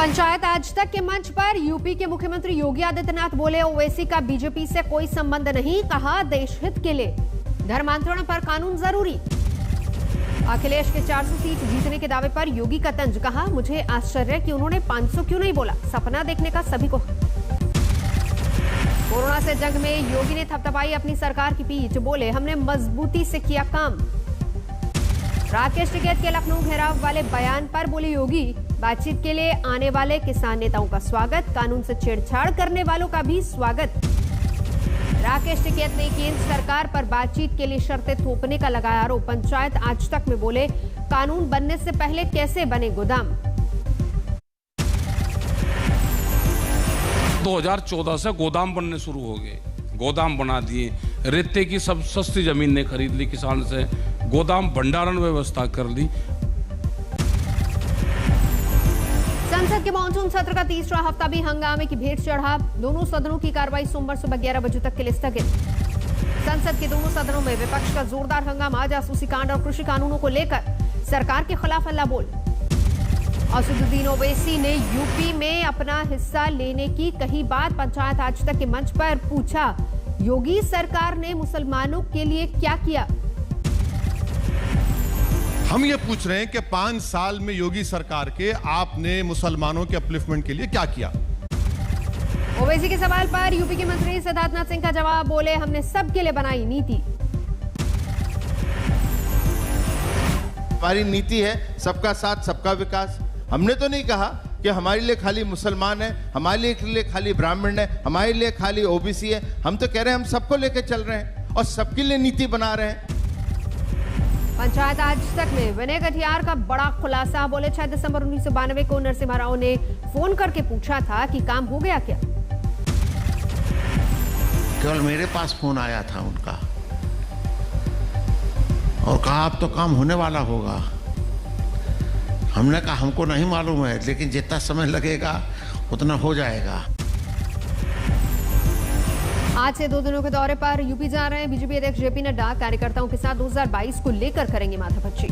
पंचायत आज तक के मंच पर यूपी के मुख्यमंत्री योगी आदित्यनाथ बोले, ओवैसी का बीजेपी से कोई संबंध नहीं, कहा देश हित के लिए धर्मांतरण पर कानून जरूरी। अखिलेश के 400 सीट जीतने के दावे पर योगी का तंज, कहा मुझे आश्चर्य कि उन्होंने 500 क्यों नहीं बोला, सपना देखने का सभी को। कोरोना से जंग में योगी ने थपथपाई अपनी सरकार की पीठ, बोले हमने मजबूती से किया काम। राकेश टिकैत के लखनऊ घेराव वाले बयान पर बोले योगी, बातचीत के लिए आने वाले किसान नेताओं का स्वागत, कानून से छेड़छाड़ करने वालों का भी स्वागत। राकेश टिकैत ने केंद्र सरकार पर बातचीत के लिए शर्तें थोपने का लगाया आरोप। पंचायत आज तक में बोले, कानून बनने से पहले कैसे बने गोदाम। 2014 से गोदाम बनने शुरू हो गए, गोदाम बना दिए, रेते की सब सस्ती जमीन ने खरीद ली किसान से, गोदाम भंडारण व्यवस्था कर ली। संसद के मॉनसून सत्र का तीसरा हफ्ता भी हंगामे की भेंट चढ़ा। दोनों सदनों की कार्रवाई सोमवार सुबह 11 बजे तक के लिए स्थगित। संसद के दोनों सदनों में विपक्ष का जोरदार हंगामा, जासूसी कांड और कृषि कानूनों को लेकर सरकार के खिलाफ हल्ला बोल। असदुद्दीन ओवैसी ने यूपी में अपना हिस्सा लेने की कही बात। पंचायत आज तक के मंच पर पूछा, योगी सरकार ने मुसलमानों के लिए क्या किया। हम ये पूछ रहे हैं कि 5 साल में योगी सरकार के आपने मुसलमानों के अपलिफ्टमेंट के लिए क्या किया। ओवैसी के सवाल पर यूपी के मंत्री सिद्धार्थनाथ सिंह का जवाब, बोले हमने सबके लिए बनाई नीति। हमारी नीति है सबका साथ सबका विकास। हमने तो नहीं कहा कि हमारे लिए खाली मुसलमान है, हमारे लिए खाली ब्राह्मण है, हमारे लिए खाली ओबीसी है। हम तो कह रहे हैं हम सबको लेकर चल रहे हैं और सबके लिए नीति बना रहे हैं। पंचायत आज तक में विनय कटियार का बड़ा खुलासा, बोले 6 दिसंबर 1992 को नरसिम्हा राव ने फोन करके पूछा था कि काम हो गया क्या। केवल मेरे पास फोन आया था उनका और कहा अब तो काम होने वाला होगा। हमने कहा हमको नहीं मालूम है, लेकिन जितना समय लगेगा उतना हो जाएगा। आज से 2 दिनों के दौरे पर यूपी जा रहे हैं बीजेपी अध्यक्ष जेपी नड्डा। कार्यकर्ताओं के साथ 2022 को लेकर करेंगे माथापच्ची।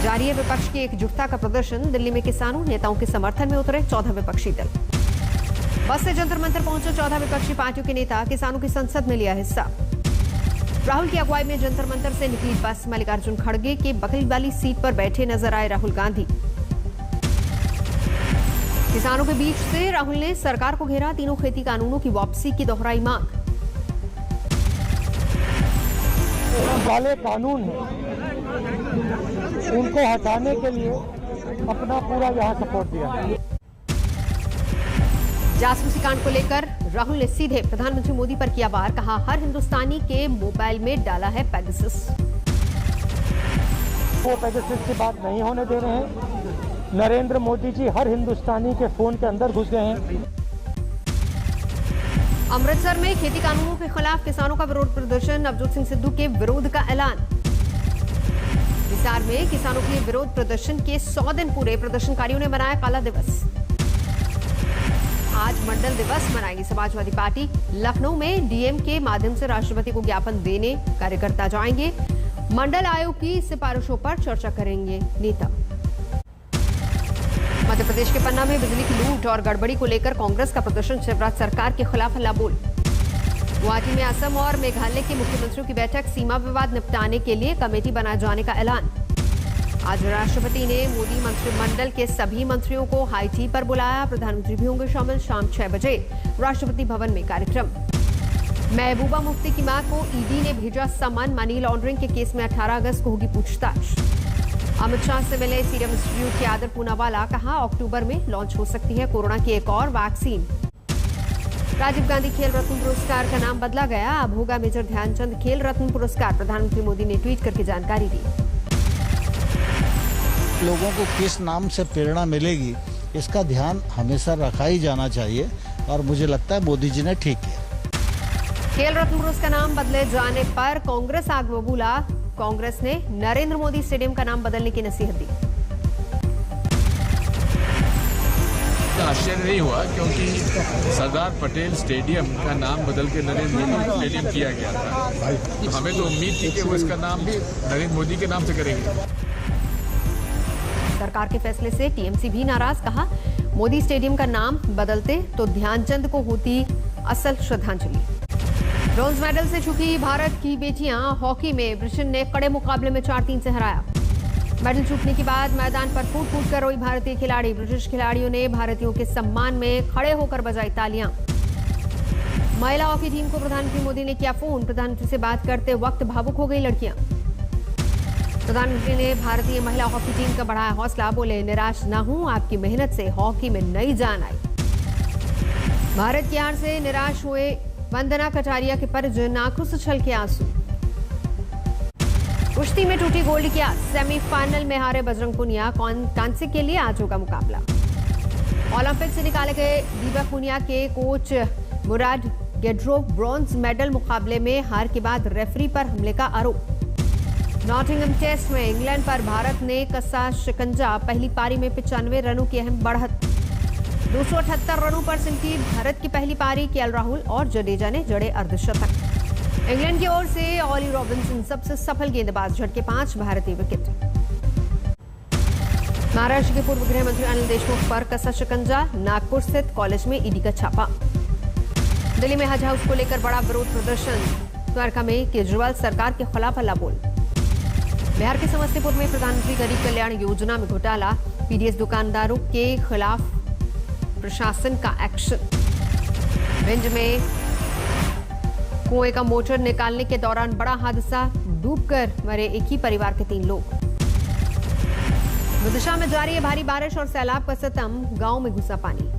जारी है विपक्ष की एकजुटता का प्रदर्शन। दिल्ली में किसानों नेताओं के समर्थन में उतरे 14 विपक्षी दल। बस से जंतर मंतर पहुंचे 14 विपक्षी पार्टियों के नेता, किसानों की संसद में लिया हिस्सा। राहुल की अगुवाई में जंतर मंतर से निकली बस। मल्लिकार्जुन खड़गे के बगल वाली सीट पर बैठे नजर आए राहुल गांधी। किसानों के बीच से राहुल ने सरकार को घेरा, तीनों खेती कानूनों की वापसी की दोहराई मांग। वाले कानून हैं उनको हटाने के लिए अपना पूरा यहाँ सपोर्ट दिया। जासूसी कांड को लेकर राहुल ने सीधे प्रधानमंत्री मोदी पर किया वार, कहा हर हिंदुस्तानी के मोबाइल में डाला है पेगासस। वो पेगासस की बात नहीं होने दे रहे हैं। नरेंद्र मोदी जी हर हिंदुस्तानी के फोन के अंदर घुस गए हैं। अमृतसर में खेती कानूनों के खिलाफ किसानों का विरोध प्रदर्शन, नवजोत सिंह सिद्धू के विरोध का ऐलान। हिसार में किसानों के विरोध प्रदर्शन के 100 दिन पूरे, प्रदर्शनकारियों ने मनाया काला दिवस। आज मंडल दिवस मनाएगी समाजवादी पार्टी। लखनऊ में डीएम के माध्यम से राष्ट्रपति को ज्ञापन देने कार्यकर्ता जाएंगे। मंडल आयोग की सिफारिशों पर चर्चा करेंगे नेता। मध्य प्रदेश के पन्ना में बिजली की लूट और गड़बड़ी को लेकर कांग्रेस का प्रदर्शन, शिवराज सरकार के खिलाफ हल्ला बोल। गुवाहाटी में असम और मेघालय के मुख्यमंत्रियों की बैठक, सीमा विवाद निपटाने के लिए कमेटी बनाए जाने का ऐलान। आज राष्ट्रपति ने मोदी मंत्रिमंडल के सभी मंत्रियों को हाई टी पर बुलाया, प्रधानमंत्री भी होंगे शामिल। शाम 6 बजे राष्ट्रपति भवन में कार्यक्रम। महबूबा मुफ्ती की मां को ईडी ने भेजा समन, मनी लॉन्ड्रिंग के केस में 18 अगस्त को होगी पूछताछ। अमित शाह से मिले सीरम इंस्टीट्यूट के आदर पूनावाला, कहा अक्टूबर में लॉन्च हो सकती है कोरोना की एक और वैक्सीन। राजीव गांधी खेल रत्न पुरस्कार का नाम बदला गया, अब होगा मेजर ध्यानचंद खेल रत्न पुरस्कार। प्रधानमंत्री मोदी ने ट्वीट करके जानकारी दी। लोगों को किस नाम से प्रेरणा मिलेगी, इसका ध्यान हमेशा रखा ही जाना चाहिए और मुझे लगता है मोदी जी ने ठीक किया। खेल रत्न पुरस्कार नाम बदले जाने पर कांग्रेस आग बबूला। कांग्रेस ने नरेंद्र मोदी स्टेडियम का नाम बदलने की नसीहत दी। आश्चर्य नहीं हुआ क्योंकि सरदार पटेल स्टेडियम का नाम बदल के नरेंद्र मोदी स्टेडियम किया गया था, तो हमें तो उम्मीद थी कि वो इसका नाम भी नरेंद्र मोदी के नाम से करेंगे। सरकार के फैसले से टीएमसी भी नाराज, कहा मोदी स्टेडियम का नाम बदलते तो ध्यानचंद को होती असल श्रद्धांजलि। ब्रॉन्ज मेडल से चूकी भारत की बेटियां, हॉकी में ब्रिटेन ने कड़े मुकाबले में 4-3 से हराया। मेडल छूटने के बाद मैदान पर कूद कूद कर रोई भारतीय खिलाड़ी। ब्रिटिश खिलाड़ियों ने भारतीयों के सम्मान में खड़े होकर बजाई तालियां। महिला हॉकी टीम को प्रधानमंत्री मोदी ने किया फोन, प्रधानमंत्री से बात करते वक्त भावुक हो गई लड़कियां। प्रधानमंत्री ने भारतीय महिला हॉकी टीम का बढ़ाया हौसला, बोले निराश न हूं, आपकी मेहनत से हॉकी में नई जान आई। भारत की हार से निराश हुए वंदना कटारिया के परिजन, आंखों से छलके आंसू। कुश्ती में टूटी गोल्ड की आस, सेमीफाइनल में हारे बजरंग पुनिया, कांसे के लिए आज होगा मुकाबला। ओलंपिक से निकाले गए दीपक पुनिया के कोच मुराद गेड्रोव ब्रॉन्ज मेडल मुकाबले में हार के बाद रेफरी पर हमले का आरोप। नॉटिंघम टेस्ट में इंग्लैंड पर भारत ने कसा शिकंजा, पहली पारी में 95 रनों की अहम बढ़त। 278 रनों पर सिमटी भारत की पहली पारी, केएल राहुल और जडेजा ने जड़े अर्धशतक। इंग्लैंड की ओर से ऑली रॉबिन्सन सबसे सफल गेंदबाज, झटके 5 भारतीय विकेट। महाराष्ट्र के पूर्व गृह मंत्री अनिल देशमुख पर कसा शिकंजा, नागपुर स्थित कॉलेज में ईडी का छापा। दिल्ली में हज हाउस को लेकर बड़ा विरोध प्रदर्शन, द्वारका में केजरीवाल सरकार के खिलाफ हल्ला बोल। बिहार के समस्तीपुर में प्रधानमंत्री गरीब कल्याण योजना में घोटाला, पीडीएस दुकानदारों के खिलाफ प्रशासन का एक्शन। भिंड में कुएं का मोटर निकालने के दौरान बड़ा हादसा, डूबकर मरे एक ही परिवार के 3 लोग। विदिशा में जारी है भारी बारिश और सैलाब का सितम, गांव में घुसा पानी।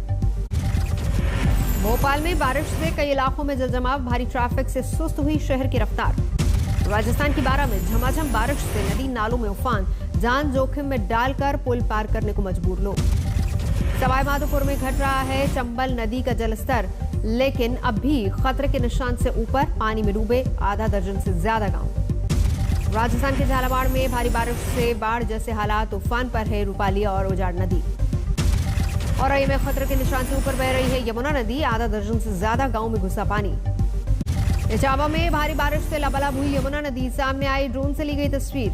भोपाल में बारिश से कई इलाकों में जलजमाव, भारी ट्रैफिक से सुस्त हुई शहर की रफ्तार। राजस्थान की बारां में झमाझम बारिश से नदी नालों में उफान, जान जोखिम में डालकर पुल पार करने को मजबूर लोग। सवाई माधोपुर में घट रहा है चंबल नदी का जलस्तर, लेकिन अब भी खतरे के निशान से ऊपर, पानी में डूबे आधा दर्जन से ज्यादा गांव। राजस्थान के झालावाड़ में भारी बारिश से बाढ़ जैसे हालात, उफान पर है रूपाली और उजाड़ नदी। और में खतरे के निशान से ऊपर बह रही है यमुना नदी, आधा दर्जन से ज्यादा गांव में घुसा पानी। इटावा में भारी बारिश से लबालब हुई यमुना नदी, सामने आई ड्रोन से ली गई तस्वीर।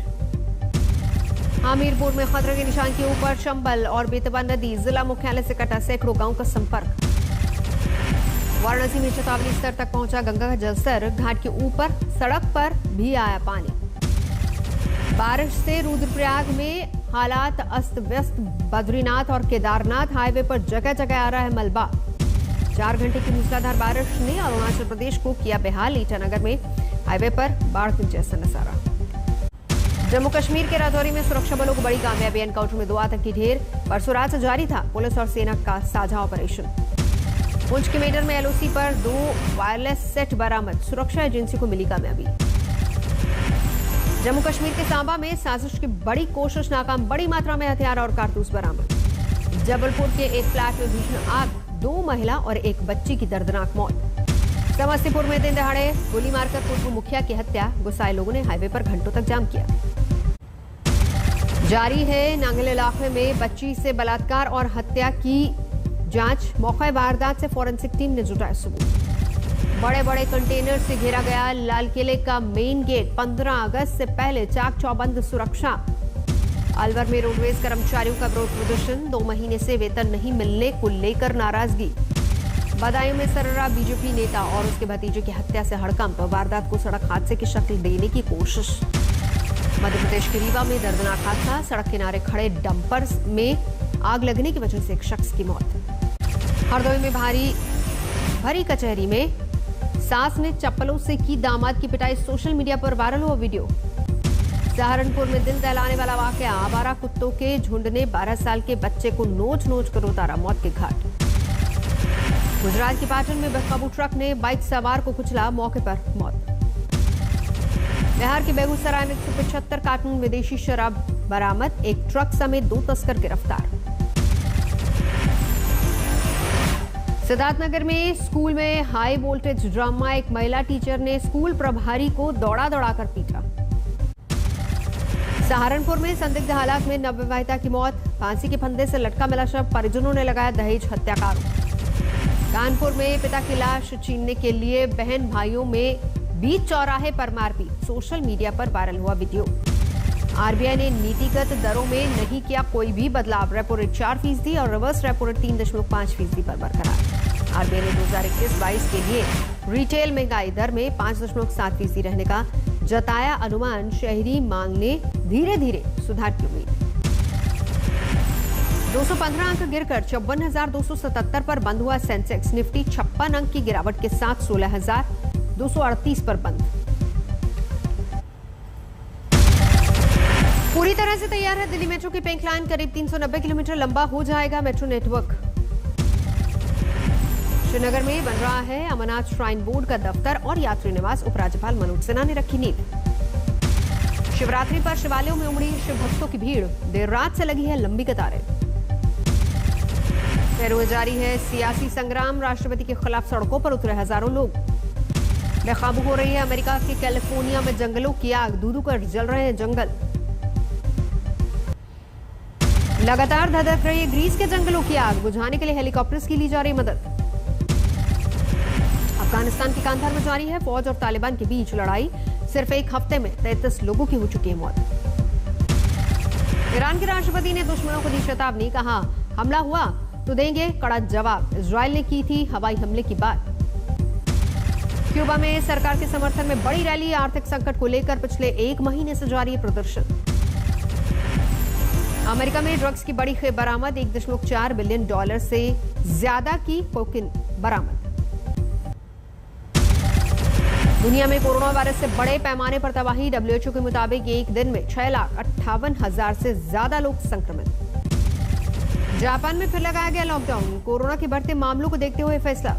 हमीरपुर में खतरे के निशान के ऊपर चंबल और बेतवा नदी, जिला मुख्यालय से कटा सैकड़ों गांव का संपर्क। वाराणसी में चेतावनी स्तर तक पहुंचा गंगा का जलस्तर, घाट के ऊपर सड़क पर भी आया पानी। बारिश से रुद्रप्रयाग में हालात अस्त व्यस्त, बद्रीनाथ और केदारनाथ हाईवे पर जगह जगह आ रहा है मलबा। 4 घंटे की मूसलाधार बारिश ने अरुणाचल प्रदेश को किया बेहाल, ईटानगर में हाईवे पर बाढ़ के जैसा नजारा। जम्मू कश्मीर के राजौरी में सुरक्षा बलों को बड़ी कामयाबी, एनकाउंटर में 2 आतंकी ढेर। परसों रात से जारी था पुलिस और सेना का साझा ऑपरेशन। पुंछ के मेडर में एलओसी पर 2 वायरलेस सेट बरामद, सुरक्षा एजेंसी को मिली कामयाबी। जम्मू कश्मीर के सांबा में साजिश की बड़ी कोशिश नाकाम, बड़ी मात्रा में हथियार और कारतूस बरामद। जबलपुर के एक फ्लैट में भीषण आग, 2 महिला और 1 बच्ची की दर्दनाक मौत। समस्तीपुर में दिन दहाड़े गोली मारकर पूर्व मुखिया की हत्या, गुस्साए लोगों ने हाईवे पर घंटों तक जाम किया। जारी है नांगल इलाके में बच्ची से बलात्कार और हत्या की जांच, मौके वारदात से फॉरेंसिक टीम ने जुटाए सबूत। बड़े बड़े कंटेनर से घेरा गया लाल किले का मेन गेट, 15 अगस्त से पहले चाक चौबंद सुरक्षा। अलवर में रोडवेज कर्मचारियों का विरोध प्रदर्शन, 2 महीने से वेतन नहीं मिलने को लेकर नाराजगी। बदायूं में सर्रा बीजेपी नेता और उसके भतीजे की हत्या से हड़कंप, वारदात को सड़क हादसे की शक्ल देने की कोशिश। मध्य प्रदेश के रीवा में दर्दनाक हादसा, सड़क किनारे खड़े डंपर्स में आग लगने की वजह से एक शख्स की मौत। हरदोई में भरी कचहरी में सास ने चप्पलों से की दामाद की पिटाई, सोशल मीडिया पर वायरल हुआ वीडियो। सहारनपुर में दिल दहलाने वाला वाकया, आवारा कुत्तों के झुंड ने 12 साल के बच्चे को नोच नोच कर उतारा मौत के घाट। गुजरात के पाटन में बेकाबू ट्रक ने बाइक सवार को कुचला, मौके पर मौत। बिहार के बेगूसराय में 175 कार्टून विदेशी शराब बरामद, एक ट्रक समेत 2 तस्कर गिरफ्तार। सिद्धार्थनगर में स्कूल में हाई वोल्टेज ड्रामा, एक महिला टीचर ने स्कूल प्रभारी को दौड़ा दौड़ाकर पीटा। सहारनपुर में संदिग्ध हालात में नवविवाहिता की मौत, फांसी के फंदे से लटका मिला शव, परिजनों ने लगाया दहेज हत्या का आरोप। कानपुर में पिता की लाश छीनने के लिए बहन भाइयों में बीच चौराहे पर मारपीट, सोशल मीडिया पर वायरल हुआ वीडियो। आरबीआई ने नीतिगत दरों में नहीं किया कोई भी बदलाव। रेपो रेट 4% और रिवर्स रेपो रेट 3.5% पर बरकरार। आरबीआई ने 2021-22 के लिए रिटेल महंगाई दर में 5.7% रहने का जताया अनुमान। शहरी मांग ने धीरे धीरे सुधार की उम्मीद। 215 अंक गिरकर 54,277 पर बंद हुआ सेंसेक्स। निफ्टी 56 अंक की गिरावट के साथ 16,238 पर बंद। पूरी तरह से तैयार है दिल्ली मेट्रो की पिंक लाइन। करीब 390 किलोमीटर लंबा हो जाएगा मेट्रो नेटवर्क। श्रीनगर में बन रहा है अमरनाथ श्राइन बोर्ड का दफ्तर और यात्री निवास। उपराज्यपाल मनोज सिन्हा ने रखी नींव। शिवरात्रि पर शिवालयों में उमड़ी शिव भक्तों की भीड़। देर रात से लगी है लंबी कतारें। पेरू में जारी है सियासी संग्राम। राष्ट्रपति के खिलाफ सड़कों पर उतरे हजारों लोग। बेकाबू हो रही है अमेरिका के कैलिफोर्निया में जंगलों की आग। धू कर जल रहे हैं जंगल। लगातार धधक रही है ग्रीस के जंगलों की आग। बुझाने के लिए हेलीकॉप्टर्स की ली जा रही मदद। अफगानिस्तान के कांधार में जारी है फौज और तालिबान के बीच लड़ाई। सिर्फ एक हफ्ते में 33 लोगों की हो चुकी है मौत। ईरान के राष्ट्रपति ने दुश्मनों को दी चेतावनी। कहा हमला हुआ तो देंगे कड़ा जवाब। इजरायल ने की थी हवाई हमले की बात। क्यूबा में सरकार के समर्थन में बड़ी रैली। आर्थिक संकट को लेकर पिछले 1 महीने से जारी है प्रदर्शन। अमेरिका में ड्रग्स की बड़ी बरामद। $1.4 बिलियन से ज्यादा की कोकीन बरामद। दुनिया में कोरोना वायरस से बड़े पैमाने पर तबाही। WHO के मुताबिक एक दिन में 6,58,000 से ज्यादा लोग संक्रमित। जापान में फिर लगाया गया लॉकडाउन। कोरोना के बढ़ते मामलों को देखते हुए फैसला।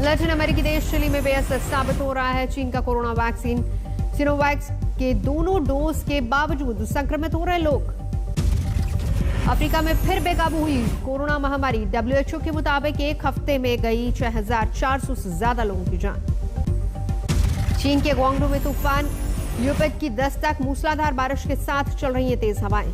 लैटिन अमेरिकी देश चिली में बेअसर साबित हो रहा है चीन का कोरोना वैक्सीन। सिनोवैक्स के दोनों डोज के बावजूद संक्रमित हो रहे लोग। अफ्रीका में फिर बेकाबू हुई कोरोना महामारी। WHO के मुताबिक एक हफ्ते में गई 6,400 से ज्यादा लोगों की जान। चीन के ग्वांगडू में तूफान ल्यूपेट की 10 तक मूसलाधार बारिश के साथ चल रही है तेज हवाएं।